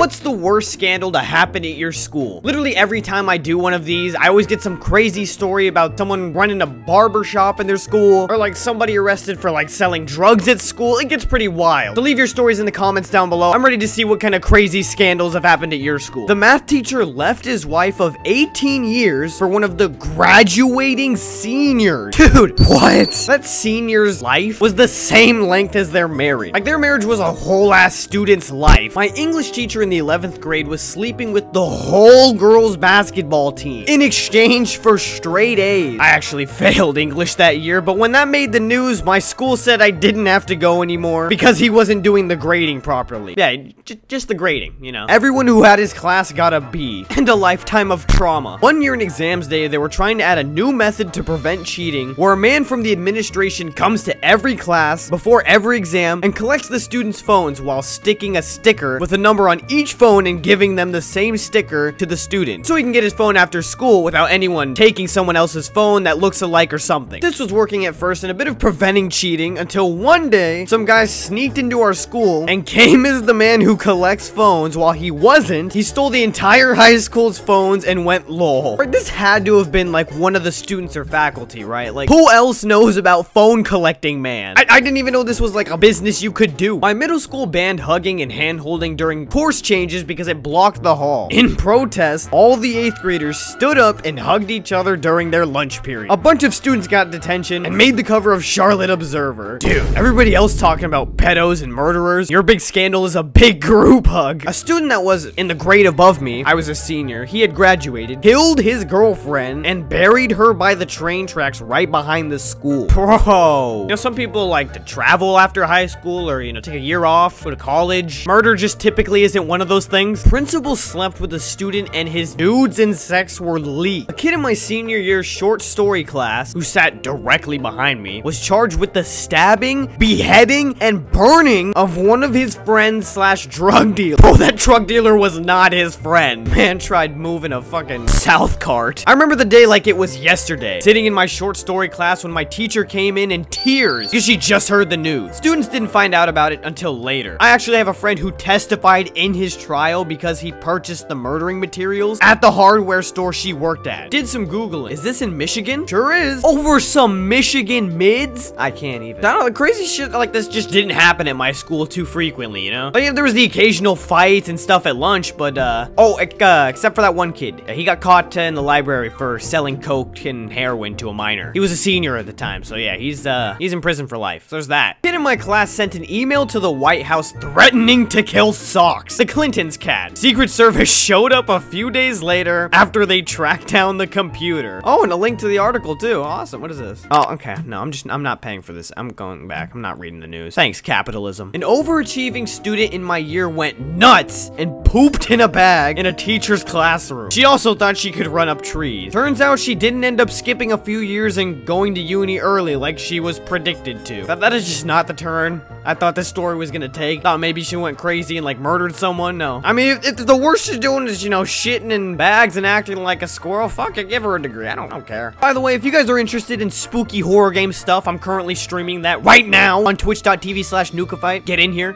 What's the worst scandal to happen at your school? Literally every time I do one of these, I always get some crazy story about someone running a barber shop in their school, or like somebody arrested for like selling drugs at school. It gets pretty wild. So leave your stories in the comments down below. I'm ready to see what kind of crazy scandals have happened at your school. The math teacher left his wife of 18 years for one of the graduating seniors. Dude, what? That senior's life was the same length as their marriage. Like, their marriage was a whole ass student's life. My English teacher in the 11th grade was sleeping with the whole girls basketball team in exchange for straight A's. I actually failed English that year, but when that made the news, my school said I didn't have to go anymore because he wasn't doing the grading properly. Yeah, just the grading, you know. Everyone who had his class got a B and a lifetime of trauma. One year in exams day, they were trying to add a new method to prevent cheating, where a man from the administration comes to every class before every exam and collects the students' phones while sticking a sticker with a number on each phone and giving them the same sticker to the student, so he can get his phone after school without anyone taking someone else's phone that looks alike or something. This was working at first and a bit of preventing cheating, until one day some guy sneaked into our school and came as the man who collects phones while he wasn't. He stole the entire high school's phones and went lol. Right, this had to have been like one of the students or faculty, right? Like, who else knows about phone collecting, man? I didn't even know this was like a business you could do. My middle school banned hugging and hand holding during course changes because it blocked the hall. In protest, all the 8th graders stood up and hugged each other during their lunch period. A bunch of students got detention and made the cover of Charlotte Observer. Dude, everybody else talking about pedos and murderers, your big scandal is a big group hug. A student that was in the grade above me, I was a senior, he had graduated, killed his girlfriend, and buried her by the train tracks right behind the school. Bro. You know, some people like to travel after high school, or, you know, take a year off, go to college. Murder just typically isn't one of those things. Principal slept with a student and his nudes and sex were leaked. A kid in my senior year short story class, who sat directly behind me, was charged with the stabbing, beheading, and burning of one of his friends slash drug dealers. Bro, that drug dealer was not his friend. Man tried moving a fucking South cart. I remember the day like it was yesterday, sitting in my short story class when my teacher came in tears because she just heard the news. Students didn't find out about it until later. I actually have a friend who testified in his trial because he purchased the murdering materials at the hardware store she worked at. Did some Googling. Is this in Michigan? Sure is. Over some Michigan mids? I can't even. I don't know, the crazy shit like this just didn't happen at my school too frequently, you know? Like, yeah, there was the occasional fights and stuff at lunch, but, except for that one kid. He got caught in the library for selling coke and heroin to a minor. He was a senior at the time, so yeah, he's in prison for life. So there's that. A kid in my class sent an email to the White House threatening to kill Socks, the Clinton's cat. Secret Service showed up a few days later after they tracked down the computer. Oh, and a link to the article too. Awesome. What is this? Oh, okay. No, I'm not paying for this. I'm going back. I'm not reading the news. Thanks, capitalism. An overachieving student in my year went nuts and pooped in a bag in a teacher's classroom. She also thought she could run up trees. Turns out she didn't end up skipping a few years and going to uni early like she was predicted to. That is just not the turn I thought this story was gonna take. Thought maybe she went crazy and like murdered someone. No. I mean, if the worst she's doing is, you know, shitting in bags and acting like a squirrel, fuck it, give her a degree. I don't care. By the way, if you guys are interested in spooky horror game stuff, I'm currently streaming that right now on twitch.tv/Nukafight. Get in here.